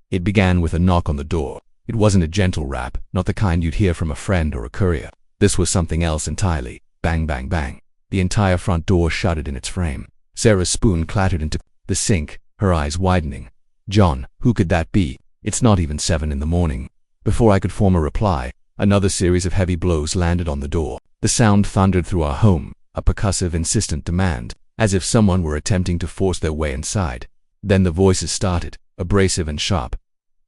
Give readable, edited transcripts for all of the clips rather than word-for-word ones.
It began with a knock on the door. It wasn't a gentle rap, not the kind you'd hear from a friend or a courier. This was something else entirely. Bang, bang, bang. The entire front door shuddered in its frame. Sarah's spoon clattered into the sink, her eyes widening. John, who could that be? It's not even 7 in the morning. Before I could form a reply, another series of heavy blows landed on the door. The sound thundered through our home, a percussive, insistent demand, as if someone were attempting to force their way inside. Then the voices started, abrasive and sharp.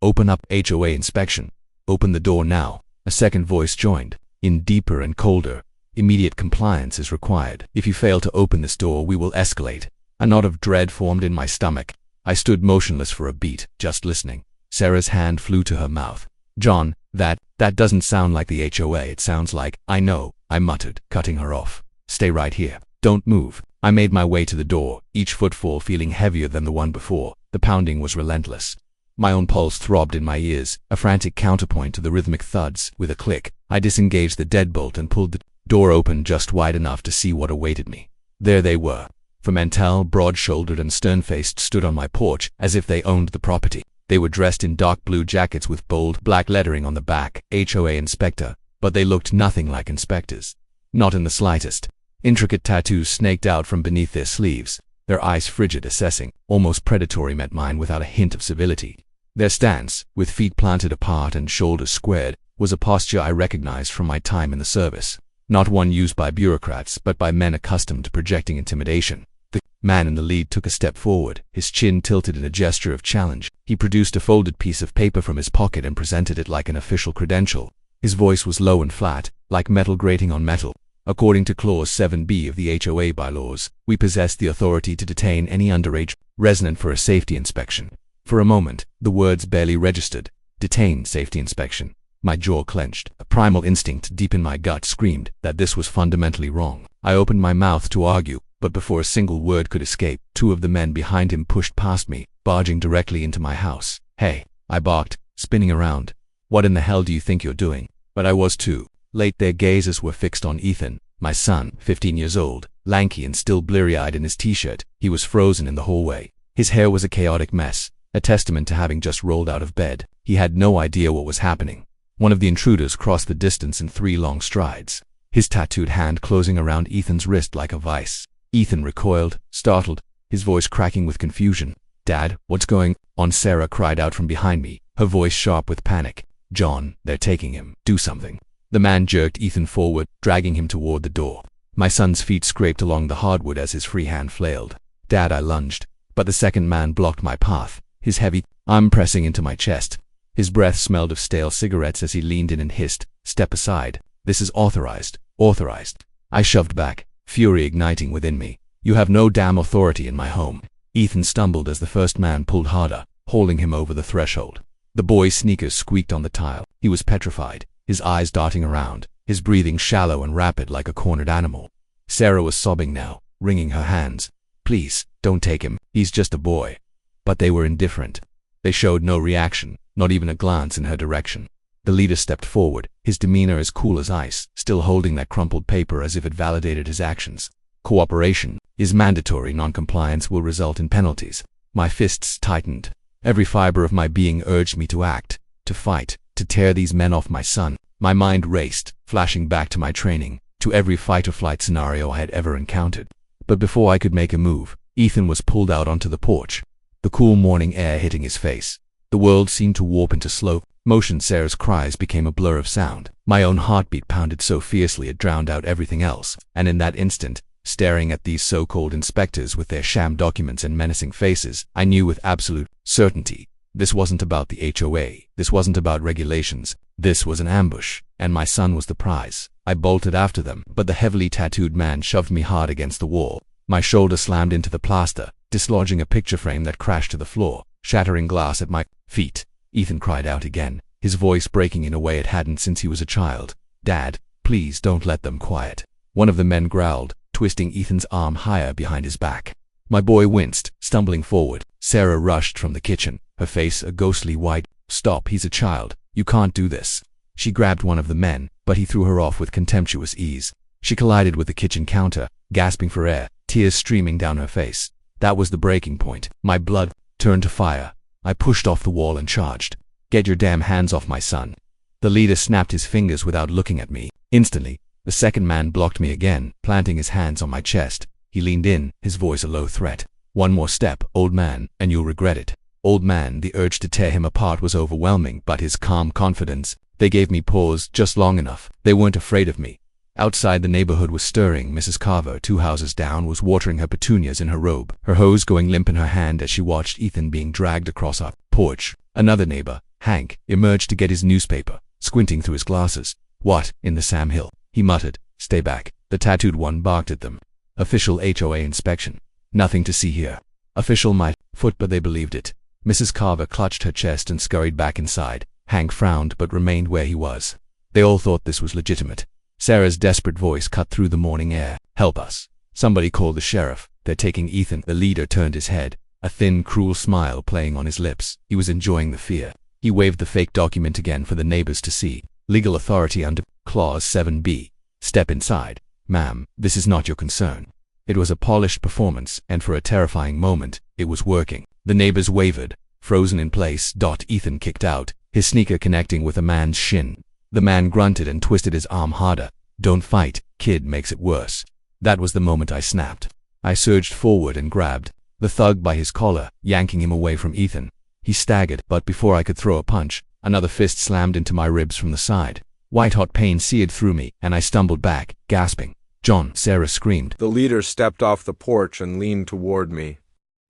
Open up, HOA inspection. Open the door now. A second voice joined, in deeper and colder. Immediate compliance is required. If you fail to open this door, we will escalate. A knot of dread formed in my stomach. I stood motionless for a beat, just listening. Sarah's hand flew to her mouth. John, that doesn't sound like the HOA. It sounds like, I know, I muttered, cutting her off. Stay right here. Don't move. I made my way to the door, each footfall feeling heavier than the one before. The pounding was relentless. My own pulse throbbed in my ears, a frantic counterpoint to the rhythmic thuds. With a click, I disengaged the deadbolt and pulled the door open just wide enough to see what awaited me. There they were. Formental, broad-shouldered and stern-faced, stood on my porch as if they owned the property. They were dressed in dark blue jackets with bold black lettering on the back, HOA Inspector, but they looked nothing like inspectors. Not in the slightest. Intricate tattoos snaked out from beneath their sleeves, their eyes frigid, assessing, almost predatory, met mine without a hint of civility. Their stance, with feet planted apart and shoulders squared, was a posture I recognized from my time in the service. Not one used by bureaucrats, but by men accustomed to projecting intimidation. The man in the lead took a step forward, his chin tilted in a gesture of challenge. He produced a folded piece of paper from his pocket and presented it like an official credential. His voice was low and flat, like metal grating on metal. According to Clause 7B of the HOA bylaws, we possessed the authority to detain any underage resident for a safety inspection. For a moment, the words barely registered. Detain, safety inspection. My jaw clenched. A primal instinct deep in my gut screamed that this was fundamentally wrong. I opened my mouth to argue, but before a single word could escape, 2 of the men behind him pushed past me, barging directly into my house. Hey, I barked, spinning around. What in the hell do you think you're doing? But I was too late. Their gazes were fixed on Ethan, my son, 15 years old, lanky and still bleary-eyed in his t-shirt. He was frozen in the hallway. His hair was a chaotic mess, a testament to having just rolled out of bed. He had no idea what was happening. One of the intruders crossed the distance in 3 long strides, his tattooed hand closing around Ethan's wrist like a vice. Ethan recoiled, startled, his voice cracking with confusion. Dad, what's going on? Sarah cried out from behind me, her voice sharp with panic. John, they're taking him. Do something. The man jerked Ethan forward, dragging him toward the door. My son's feet scraped along the hardwood as his free hand flailed. Dad, I lunged, but the second man blocked my path, his heavy arm pressing into my chest. His breath smelled of stale cigarettes as he leaned in and hissed, "Step aside. This is authorized. Authorized." I shoved back, fury igniting within me. "You have no damn authority in my home." Ethan stumbled as the first man pulled harder, hauling him over the threshold. The boy's sneakers squeaked on the tile. He was petrified, his eyes darting around, his breathing shallow and rapid like a cornered animal. Sarah was sobbing now, wringing her hands. "Please, don't take him. He's just a boy." But they were indifferent. They showed no reaction, not even a glance in her direction. The leader stepped forward, his demeanor as cool as ice, still holding that crumpled paper as if it validated his actions. "Cooperation is mandatory. Non-compliance will result in penalties." My fists tightened. Every fiber of my being urged me to act, to fight, to tear these men off my son. My mind raced, flashing back to my training, to every fight-or-flight scenario I had ever encountered. But before I could make a move, Ethan was pulled out onto the porch, the cool morning air hitting his face. The world seemed to warp into slow motion. Sarah's cries became a blur of sound. My own heartbeat pounded so fiercely it drowned out everything else, and in that instant, staring at these so-called inspectors with their sham documents and menacing faces, I knew with absolute certainty, this wasn't about the HOA, this wasn't about regulations, this was an ambush, and my son was the prize. I bolted after them, but the heavily tattooed man shoved me hard against the wall. My shoulder slammed into the plaster, dislodging a picture frame that crashed to the floor, shattering glass at my feet. Ethan cried out again, his voice breaking in a way it hadn't since he was a child. "Dad, please don't let them." Quiet. One of the men growled, twisting Ethan's arm higher behind his back. My boy winced, stumbling forward. Sarah rushed from the kitchen, her face a ghostly white. "Stop, he's a child. You can't do this." She grabbed one of the men, but he threw her off with contemptuous ease. She collided with the kitchen counter, gasping for air, tears streaming down her face. That was the breaking point. My blood turned to fire. I pushed off the wall and charged. "Get your damn hands off my son." The leader snapped his fingers without looking at me. Instantly, the second man blocked me again, planting his hands on my chest. He leaned in, his voice a low threat. "One more step, old man, and you'll regret it." Old man, the urge to tear him apart was overwhelming, but his calm confidence, they gave me pause just long enough. They weren't afraid of me. Outside, the neighborhood was stirring. Mrs. Carver, 2 houses down, was watering her petunias in her robe, her hose going limp in her hand as she watched Ethan being dragged across our porch. Another neighbor, Hank, emerged to get his newspaper, squinting through his glasses. "What, in the Sam Hill?" he muttered. "Stay back." The tattooed one barked at them. "Official HOA inspection. Nothing to see here." Official my foot, but they believed it. Mrs. Carver clutched her chest and scurried back inside. Hank frowned but remained where he was. They all thought this was legitimate. Sarah's desperate voice cut through the morning air. "Help us. Somebody call the sheriff. They're taking Ethan." The leader turned his head, a thin, cruel smile playing on his lips. He was enjoying the fear. He waved the fake document again for the neighbors to see. "Legal authority under Clause 7B. Step inside." "Ma'am, this is not your concern." It was a polished performance, and for a terrifying moment, it was working. The neighbors wavered, frozen in place. Ethan kicked out, his sneaker connecting with a man's shin. The man grunted and twisted his arm harder. "Don't fight, kid, makes it worse." That was the moment I snapped. I surged forward and grabbed the thug by his collar, yanking him away from Ethan. He staggered, but before I could throw a punch, another fist slammed into my ribs from the side. White-hot pain seared through me, and I stumbled back, gasping. "John!" Sarah screamed. The leader stepped off the porch and leaned toward me.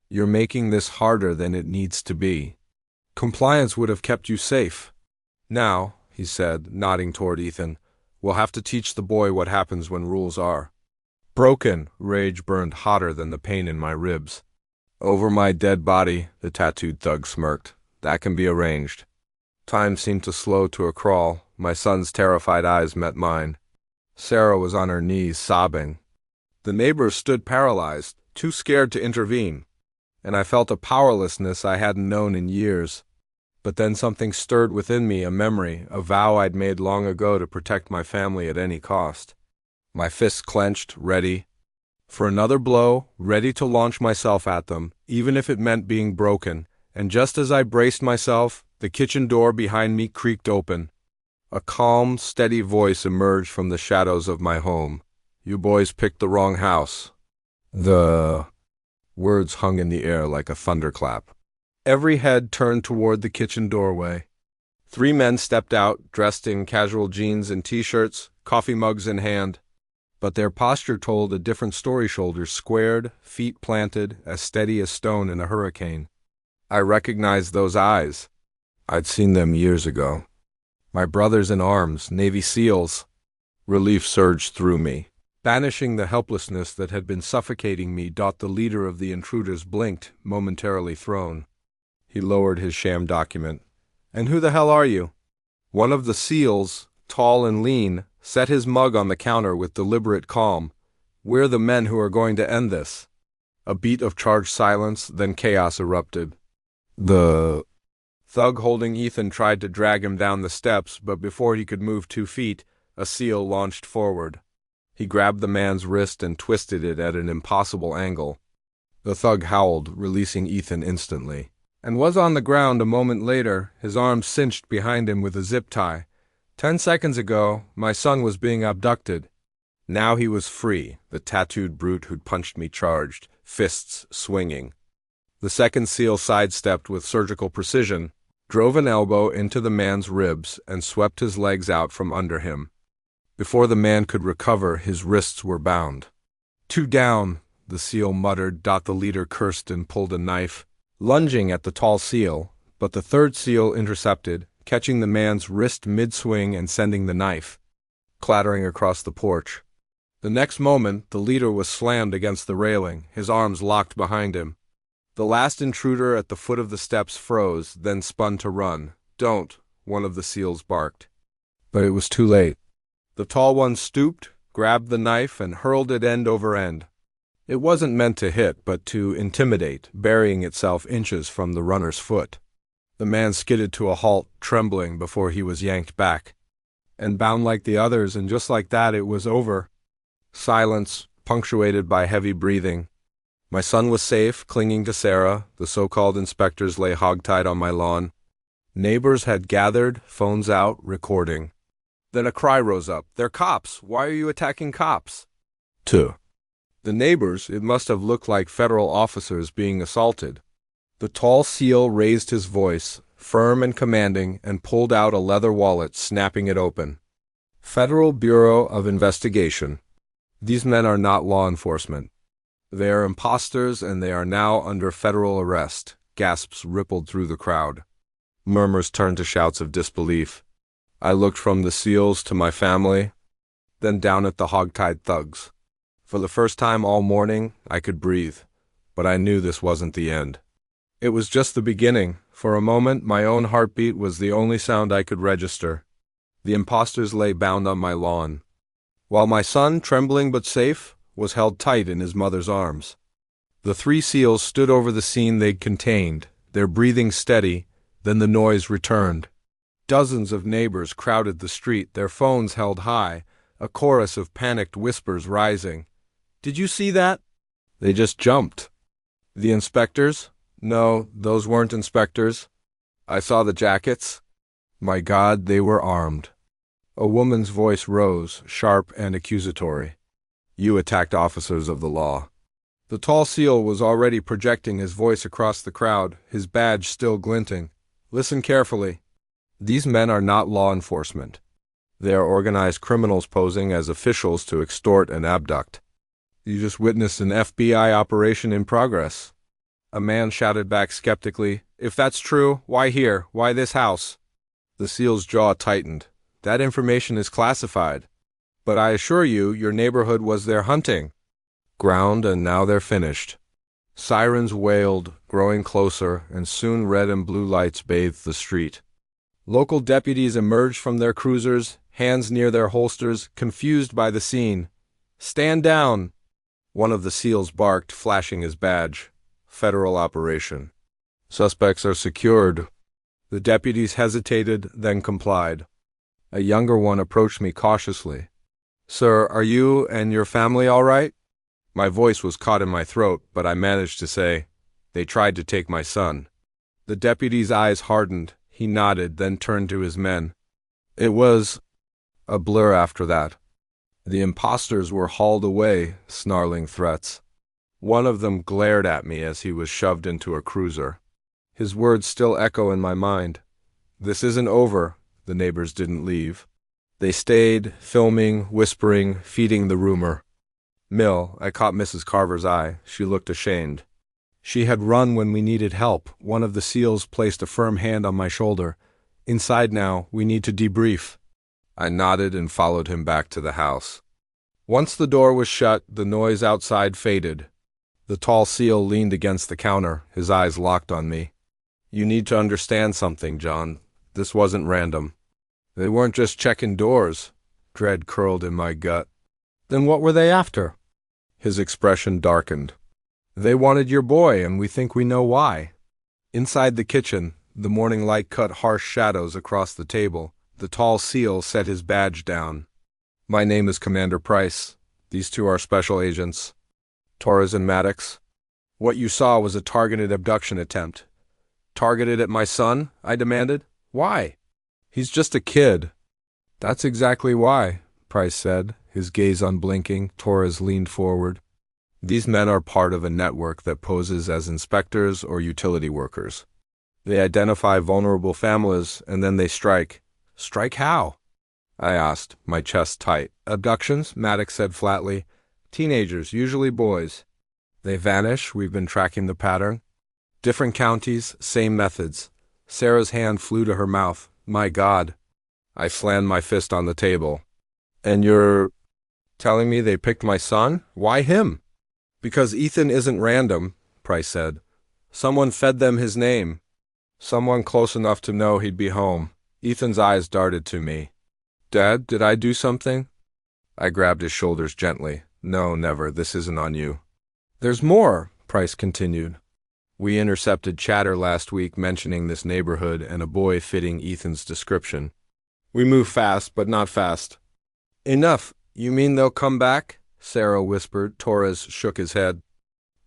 "You're making this harder than it needs to be. Compliance would have kept you safe. Now," he said, nodding toward Ethan, "we'll have to teach the boy what happens when rules are broken." Rage burned hotter than the pain in my ribs. "Over my dead body," the tattooed thug smirked. "That can be arranged." Time seemed to slow to a crawl. My son's terrified eyes met mine. Sarah was on her knees, sobbing. The neighbors stood paralyzed, too scared to intervene, and I felt a powerlessness I hadn't known in years. But then something stirred within me, a memory, a vow I'd made long ago to protect my family at any cost. My fists clenched, ready for another blow, ready to launch myself at them, even if it meant being broken. And just as I braced myself, the kitchen door behind me creaked open. A calm, steady voice emerged from the shadows of my home. "You boys picked the wrong house." The words hung in the air like a thunderclap. Every head turned toward the kitchen doorway. 3 men stepped out, dressed in casual jeans and t-shirts, coffee mugs in hand. But their posture told a different story. Shoulders squared, feet planted, as steady as stone in a hurricane. I recognized those eyes. I'd seen them years ago. My brothers in arms, Navy SEALs. Relief surged through me, banishing the helplessness that had been suffocating me. The leader of the intruders blinked, momentarily thrown. He lowered his sham document. "And who the hell are you?" One of the SEALs, tall and lean, set his mug on the counter with deliberate calm. "We're the men who are going to end this." A beat of charged silence, then chaos erupted. The thug holding Ethan tried to drag him down the steps, but before he could move 2 feet, a SEAL launched forward. He grabbed the man's wrist and twisted it at an impossible angle. The thug howled, releasing Ethan instantly, and was on the ground a moment later, his arms cinched behind him with a zip tie. 10 seconds ago, my son was being abducted. Now he was free, the tattooed brute who'd punched me charged, fists swinging. The second SEAL sidestepped with surgical precision, drove an elbow into the man's ribs, and swept his legs out from under him. Before the man could recover, his wrists were bound. "2 down," the SEAL muttered. The leader cursed and pulled a knife, lunging at the tall SEAL, but the third SEAL intercepted, catching the man's wrist mid-swing and sending the knife clattering across the porch. The next moment, the leader was slammed against the railing, his arms locked behind him. The last intruder at the foot of the steps froze, then spun to run. "Don't," one of the SEALs barked. But it was too late. The tall one stooped, grabbed the knife, and hurled it end over end. It wasn't meant to hit, but to intimidate, burying itself inches from the runner's foot. The man skidded to a halt, trembling before he was yanked back, and bound like the others, and just like that it was over. Silence, punctuated by heavy breathing. My son was safe, clinging to Sarah. The so-called inspectors lay hogtied on my lawn. Neighbors had gathered, phones out, recording. Then a cry rose up. "They're cops! Why are you attacking cops?" 2. The neighbors, it must have looked like federal officers being assaulted. The tall SEAL raised his voice, firm and commanding, and pulled out a leather wallet, snapping it open. "Federal Bureau of Investigation. These men are not law enforcement. They are imposters, and they are now under federal arrest." Gasps rippled through the crowd. Murmurs turned to shouts of disbelief. I looked from the SEALs to my family, then down at the hogtied thugs. For the first time all morning, I could breathe, but I knew this wasn't the end. It was just the beginning. For a moment, my own heartbeat was the only sound I could register. The imposters lay bound on my lawn, while my son, trembling but safe, was held tight in his mother's arms. The 3 SEALs stood over the scene they'd contained, their breathing steady. Then the noise returned. Dozens of neighbors crowded the street, their phones held high, a chorus of panicked whispers rising. "Did you see that?" "They just jumped." "The inspectors?" "No, those weren't inspectors." "I saw the jackets." My God, they were armed. A woman's voice rose, sharp and accusatory. "You attacked officers of the law." The tall SEAL was already projecting his voice across the crowd, his badge still glinting. "Listen carefully. These men are not law enforcement. They are organized criminals posing as officials to extort and abduct. You just witnessed an FBI operation in progress." A man shouted back skeptically, "If that's true, why here? Why this house?" The SEAL's jaw tightened. "That information is classified. But I assure you, your neighborhood was their hunting ground, and now they're finished." Sirens wailed, growing closer, and soon red and blue lights bathed the street. Local deputies emerged from their cruisers, hands near their holsters, confused by the scene. "Stand down!" One of the SEALs barked, flashing his badge. "Federal operation. Suspects are secured." The deputies hesitated, then complied. A younger one approached me cautiously. "Sir, are you and your family all right?" My voice was caught in my throat, but I managed to say, "They tried to take my son." The deputy's eyes hardened. He nodded, then turned to his men. It was a blur after that. The imposters were hauled away, snarling threats. One of them glared at me as he was shoved into a cruiser. His words still echo in my mind. "This isn't over." The neighbors didn't leave. They stayed, filming, whispering, feeding the rumor. "Mill," I caught Mrs. Carver's eye. She looked ashamed. She had run when we needed help. One of the SEALs placed a firm hand on my shoulder. "Inside now, we need to debrief." I nodded and followed him back to the house. Once the door was shut, the noise outside faded. The tall SEAL leaned against the counter, his eyes locked on me. "You need to understand something, John. This wasn't random. They weren't just checking doors." Dread curled in my gut. "Then what were they after?" His expression darkened. "They wanted your boy, and we think we know why." Inside the kitchen, the morning light cut harsh shadows across the table. The tall SEAL set his badge down. "My name is Commander Price. These 2 are special agents, Torres and Maddox. What you saw was a targeted abduction attempt." "Targeted at my son?" I demanded. "Why?" "He's just a kid." "That's exactly why," Price said, his gaze unblinking. Torres leaned forward. "These men are part of a network that poses as inspectors or utility workers. They identify vulnerable families, and then they strike." "Strike how?" I asked, my chest tight. "Abductions," Maddox said flatly. "Teenagers, usually boys. They vanish. We've been tracking the pattern. Different counties, same methods." Sarah's hand flew to her mouth. "My God." I slammed my fist on the table. "And you're telling me they picked my son? Why him?" "Because Ethan isn't random," Price said. "Someone fed them his name. Someone close enough to know he'd be home." Ethan's eyes darted to me. "Dad, did I do something?" I grabbed his shoulders gently. "No, never. This isn't on you." "There's more," Price continued. "We intercepted chatter last week mentioning this neighborhood and a boy fitting Ethan's description. We move fast, but not fast." "Enough. You mean they'll come back?" Sarah whispered. Torres shook his head.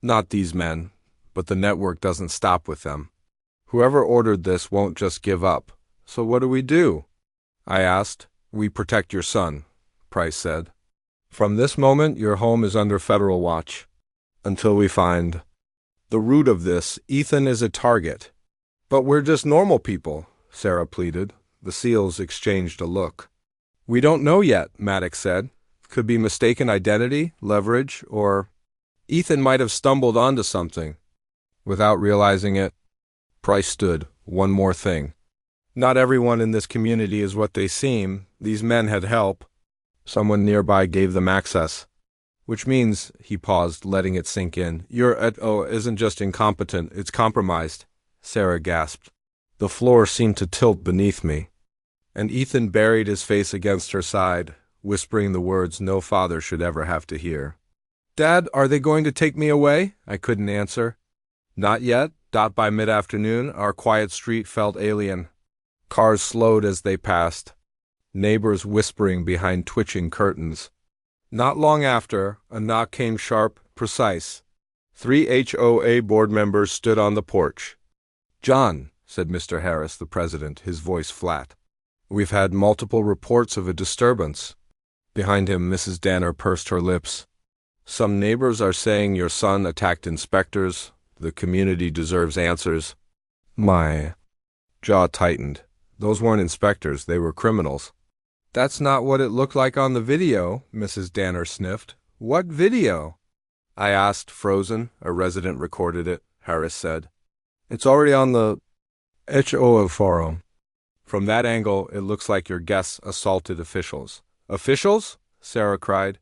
Not these men, but the network doesn't stop with them. Whoever ordered this won't just give up. So what do we do? I asked. We protect your son, Price said. From this moment, your home is under federal watch. Until we find the root of this. Ethan is a target. But we're just normal people, Sarah pleaded. The SEALs exchanged a look. We don't know yet, Maddox said. Could be mistaken identity, leverage, or Ethan might have stumbled onto something. Without realizing it, Price stood. One more thing. Not everyone in this community is what they seem. These men had help. Someone nearby gave them access. Which means, he paused, letting it sink in, your HOA isn't just incompetent, it's compromised. Sarah gasped. The floor seemed to tilt beneath me. And Ethan buried his face against her side, whispering the words no father should ever have to hear. Dad, are they going to take me away? I couldn't answer. Not yet. By mid-afternoon, our quiet street felt alien. Cars slowed as they passed, neighbors whispering behind twitching curtains. Not long after, a knock came sharp, precise. 3 HOA board members stood on the porch. John, said Mr. Harris, the president, his voice flat. We've had multiple reports of a disturbance. Behind him, Mrs. Danner pursed her lips. Some neighbors are saying your son attacked inspectors. The community deserves answers. My jaw tightened. Those weren't inspectors, they were criminals. That's not what it looked like on the video, Mrs. Danner sniffed. What video? I asked, frozen. A resident recorded it, Harris said. It's already on the HOA forum. From that angle, it looks like your guests assaulted officials. Officials? Sarah cried.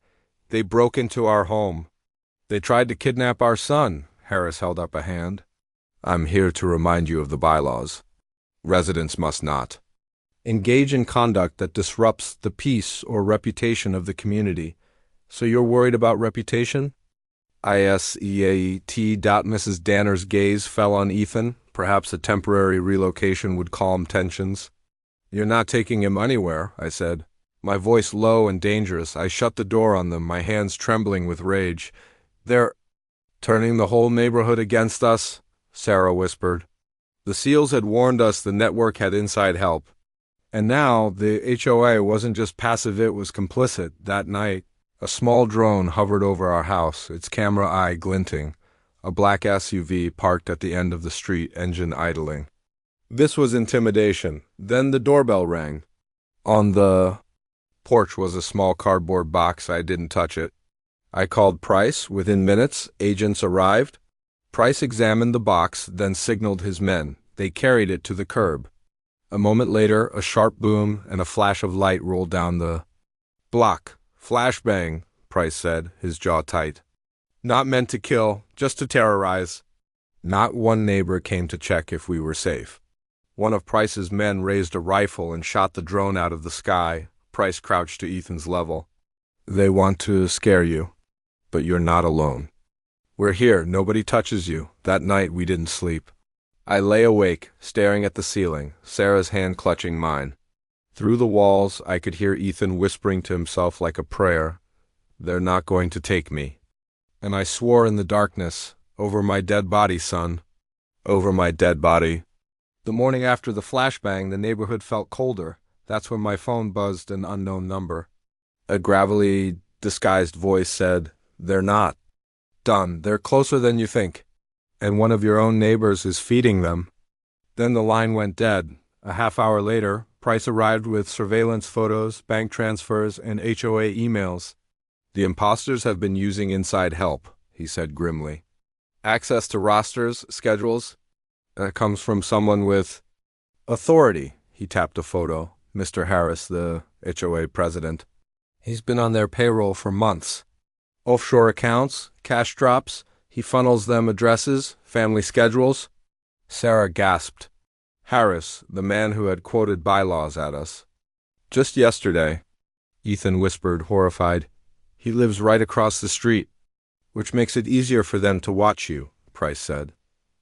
They broke into our home. They tried to kidnap our son. Harris held up a hand. I'm here to remind you of the bylaws. Residents must not engage in conduct that disrupts the peace or reputation of the community. So you're worried about reputation? ISEAT. Mrs. Danner's gaze fell on Ethan. Perhaps a temporary relocation would calm tensions. You're not taking him anywhere, I said. My voice low and dangerous. I shut the door on them, my hands trembling with rage. They're turning the whole neighborhood against us, Sarah whispered. The SEALs had warned us the network had inside help. And now the HOA wasn't just passive, it was complicit. That night, a small drone hovered over our house, its camera eye glinting. A black SUV parked at the end of the street, engine idling. This was intimidation. Then the doorbell rang. On the porch was a small cardboard box. I didn't touch it. I called Price. Within minutes, agents arrived. Price examined the box, then signaled his men. They carried it to the curb. A moment later, a sharp boom and a flash of light rolled down the block. Flashbang, Price said, his jaw tight. Not meant to kill, just to terrorize. Not one neighbor came to check if we were safe. One of Price's men raised a rifle and shot the drone out of the sky. Price crouched to Ethan's level. They want to scare you. But you're not alone. We're here, nobody touches you. That night we didn't sleep. I lay awake, staring at the ceiling, Sarah's hand clutching mine. Through the walls, I could hear Ethan whispering to himself like a prayer, They're not going to take me. And I swore in the darkness, over my dead body, son. Over my dead body. The morning after the flashbang, the neighborhood felt colder. That's when my phone buzzed an unknown number. A gravelly, disguised voice said, They're not done. They're closer than you think. And one of your own neighbors is feeding them. Then the line went dead. A half hour later, Price arrived with surveillance photos, bank transfers, and HOA emails. The imposters have been using inside help, he said grimly. Access to rosters, schedules. That comes from someone with authority. He tapped a photo. Mr. Harris, the HOA president. He's been on their payroll for months. Offshore accounts, cash drops. He funnels them addresses, family schedules. Sarah gasped. Harris, the man who had quoted bylaws at us. Just yesterday, Ethan whispered, horrified. He lives right across the street. Which makes it easier for them to watch you, Price said.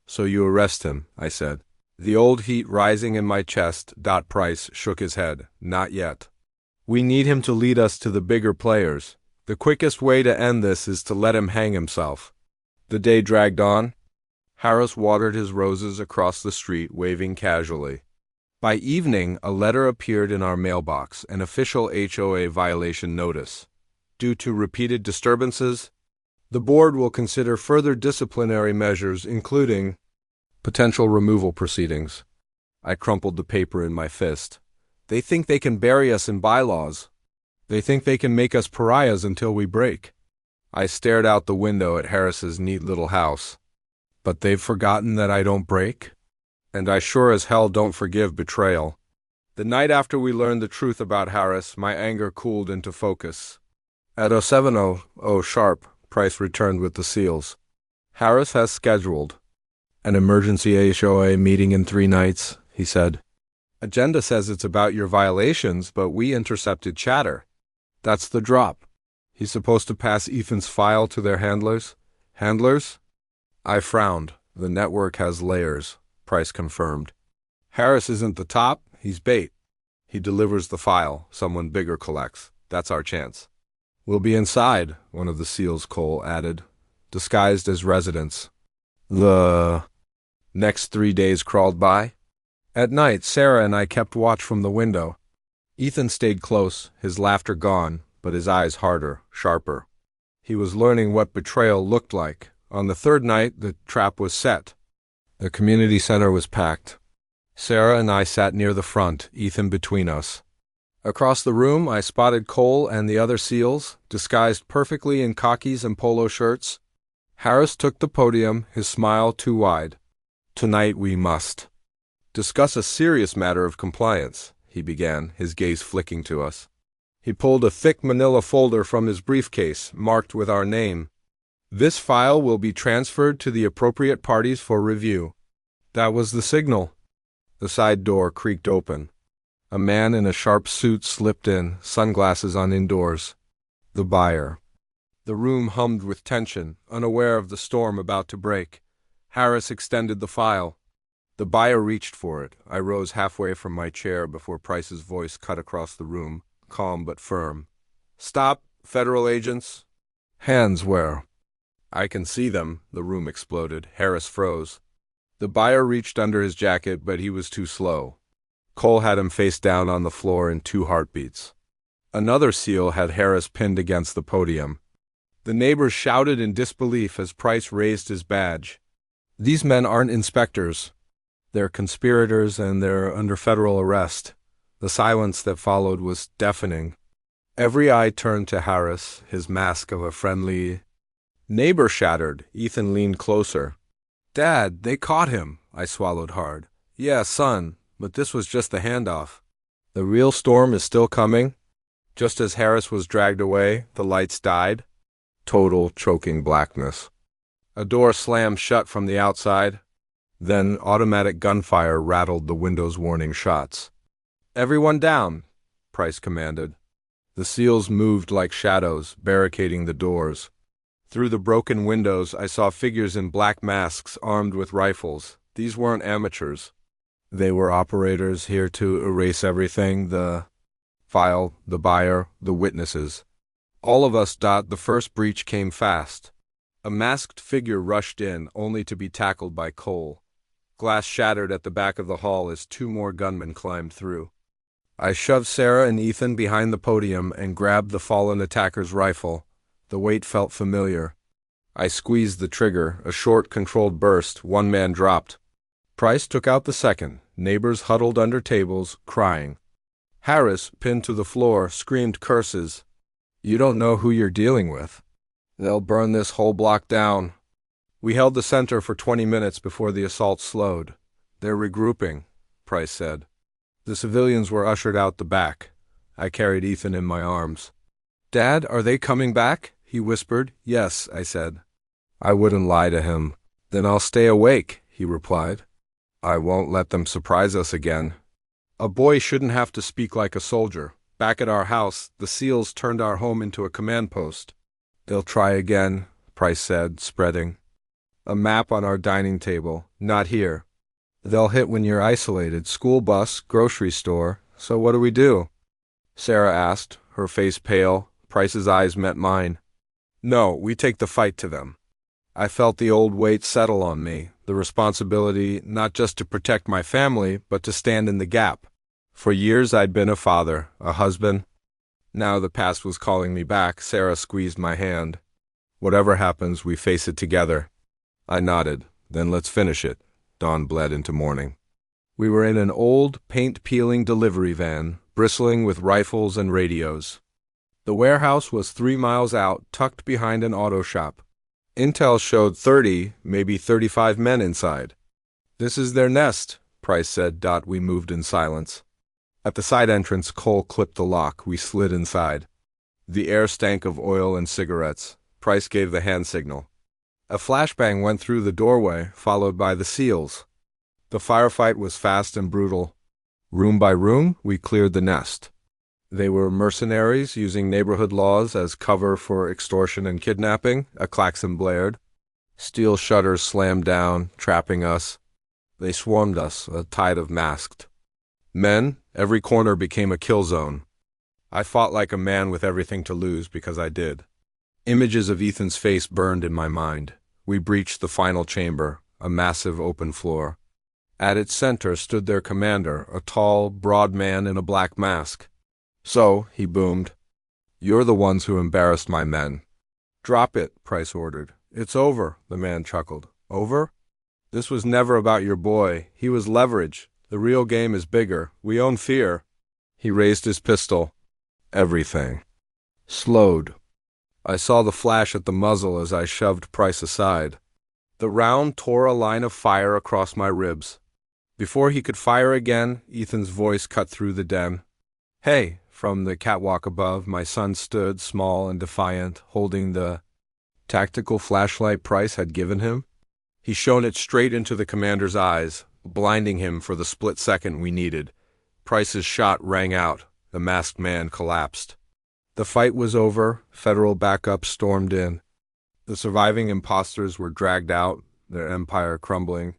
So you arrest him, I said. The old heat rising in my chest. Price shook his head. Not yet. We need him to lead us to the bigger players. The quickest way to end this is to let him hang himself. The day dragged on. Harris watered his roses across the street, waving casually. By evening, a letter appeared in our mailbox, an official HOA violation notice. Due to repeated disturbances, the board will consider further disciplinary measures, including potential removal proceedings. I crumpled the paper in my fist. They think they can bury us in bylaws. They think they can make us pariahs until we break. I stared out the window at Harris's neat little house. But they've forgotten that I don't break? And I sure as hell don't forgive betrayal. The night after we learned the truth about Harris, my anger cooled into focus. At 07:00 sharp, Price returned with the seals. Harris has scheduled an emergency HOA meeting in 3 nights, he said. Agenda says it's about your violations, but we intercepted chatter. That's the drop. He's supposed to pass Ethan's file to their handlers. Handlers? I frowned. The network has layers, Price confirmed. Harris isn't the top, he's bait. He delivers the file, someone bigger collects. That's our chance. We'll be inside, one of the SEALs, Cole added, disguised as residents. The next 3 days crawled by. At night, Sarah and I kept watch from the window. Ethan stayed close, his laughter gone, but his eyes harder, sharper. He was learning what betrayal looked like. On the 3rd night, the trap was set. The community center was packed. Sarah and I sat near the front, Ethan between us. Across the room, I spotted Cole and the other SEALs, disguised perfectly in khakis and polo shirts. Harris took the podium, his smile too wide. Tonight we must discuss a serious matter of compliance, he began, his gaze flicking to us. He pulled a thick manila folder from his briefcase, marked with our name. This file will be transferred to the appropriate parties for review. That was the signal. The side door creaked open. A man in a sharp suit slipped in, sunglasses on indoors. The buyer. The room hummed with tension, unaware of the storm about to break. Harris extended the file. The buyer reached for it. I rose halfway from my chair before Price's voice cut across the room, calm but firm. Stop, federal agents. Hands where? I can see them, the room exploded. Harris froze. The buyer reached under his jacket, but he was too slow. Cole had him face down on the floor in 2 heartbeats. Another SEAL had Harris pinned against the podium. The neighbors shouted in disbelief as Price raised his badge. These men aren't inspectors. They're conspirators and they're under federal arrest. The silence that followed was deafening. Every eye turned to Harris, his mask of a friendly neighbor shattered. Ethan leaned closer. Dad, they caught him. I swallowed hard. Yeah, son, but this was just the handoff. The real storm is still coming. Just as Harris was dragged away, the lights died. Total choking blackness. A door slammed shut from the outside. Then automatic gunfire rattled the window's warning shots. Everyone down, Price commanded. The SEALs moved like shadows, barricading the doors. Through the broken windows, I saw figures in black masks armed with rifles. These weren't amateurs. They were operators here to erase everything, the file, the buyer, the witnesses. All of us. The first breach came fast. A masked figure rushed in, only to be tackled by Cole. Glass shattered at the back of the hall as 2 more gunmen climbed through. I shoved Sarah and Ethan behind the podium and grabbed the fallen attacker's rifle. The weight felt familiar. I squeezed the trigger, a short, controlled burst. 1 man dropped. Price took out the second. Neighbors huddled under tables, crying. Harris, pinned to the floor, screamed curses. You don't know who you're dealing with. They'll burn this whole block down. We held the center for 20 minutes before the assault slowed. They're regrouping, Price said. The civilians were ushered out the back. I carried Ethan in my arms. Dad, are they coming back? He whispered. Yes, I said. I wouldn't lie to him. Then I'll stay awake, he replied. I won't let them surprise us again. A boy shouldn't have to speak like a soldier. Back at our house, the SEALs turned our home into a command post. They'll try again, Price said, spreading a map on our dining table. Not here. They'll hit when you're isolated. School bus, grocery store. So what do we do? Sarah asked, her face pale. Price's eyes met mine. No, we take the fight to them. I felt the old weight settle on me, the responsibility not just to protect my family, but to stand in the gap. For years I'd been a father, a husband. Now the past was calling me back. Sarah squeezed my hand. Whatever happens, we face it together. I nodded. Then let's finish it. Dawn bled into morning. We were in an old, paint-peeling delivery van, bristling with rifles and radios. The warehouse was 3 miles out, tucked behind an auto shop. Intel showed 30, maybe 35 men inside. "This is their nest," Price said. We moved in silence. At the side entrance, Cole clipped the lock. We slid inside. The air stank of oil and cigarettes. Price gave the hand signal. A flashbang went through the doorway, followed by the seals. The firefight was fast and brutal. Room by room, we cleared the nest. They were mercenaries using neighborhood laws as cover for extortion and kidnapping. A klaxon blared. Steel shutters slammed down, trapping us. They swarmed us, a tide of masked men. Every corner became a kill zone. I fought like a man with everything to lose because I did. Images of Ethan's face burned in my mind. We breached the final chamber, a massive open floor. At its center stood their commander, a tall, broad man in a black mask. "So," he boomed, "you're the ones who embarrassed my men." "Drop it," Price ordered. "It's over," the man chuckled. "Over? This was never about your boy. He was leverage. The real game is bigger. We own fear." He raised his pistol. Everything slowed. I saw the flash at the muzzle as I shoved Price aside. The round tore a line of fire across my ribs. Before he could fire again, Ethan's voice cut through the den. "Hey!" From the catwalk above, my son stood, small and defiant, holding the tactical flashlight Price had given him. He shone it straight into the commander's eyes, blinding him for the split second we needed. Price's shot rang out. The masked man collapsed. The fight was over. Federal backup stormed in. The surviving imposters were dragged out, their empire crumbling.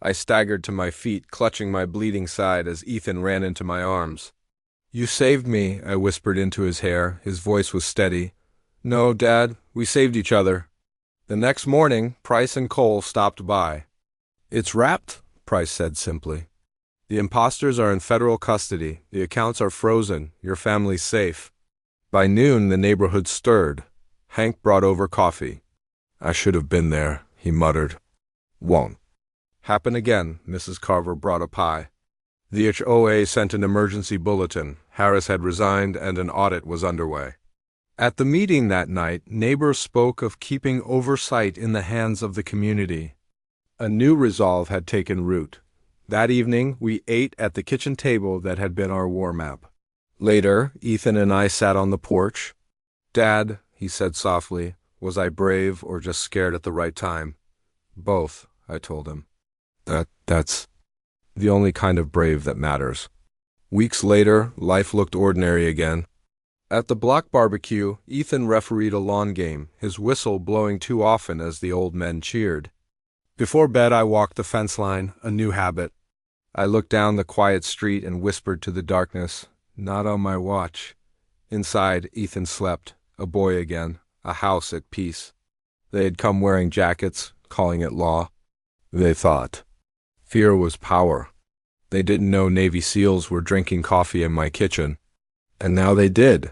I staggered to my feet, clutching my bleeding side as Ethan ran into my arms. "You saved me," I whispered into his hair. His voice was steady. "No, Dad, we saved each other." The next morning, Price and Cole stopped by. "It's wrapped," Price said simply. "The imposters are in federal custody. The accounts are frozen. Your family's safe." By noon, the neighborhood stirred. Hank brought over coffee. "I should have been there," he muttered. "Won't happen again." Mrs. Carver brought a pie. The HOA sent an emergency bulletin. Harris had resigned and an audit was underway. At the meeting that night, neighbors spoke of keeping oversight in the hands of the community. A new resolve had taken root. That evening, we ate at the kitchen table that had been our war map. Later, Ethan and I sat on the porch. "Dad," he said softly, "was I brave or just scared at the right time?" "Both," I told him. That's the only kind of brave that matters." Weeks later, life looked ordinary again. At the block barbecue, Ethan refereed a lawn game, his whistle blowing too often as the old men cheered. Before bed, I walked the fence line, a new habit. I looked down the quiet street and whispered to the darkness, "Not on my watch." Inside, Ethan slept, a boy again, a house at peace. They had come wearing jackets, calling it law. They thought fear was power. They didn't know Navy SEALs were drinking coffee in my kitchen. And now they did.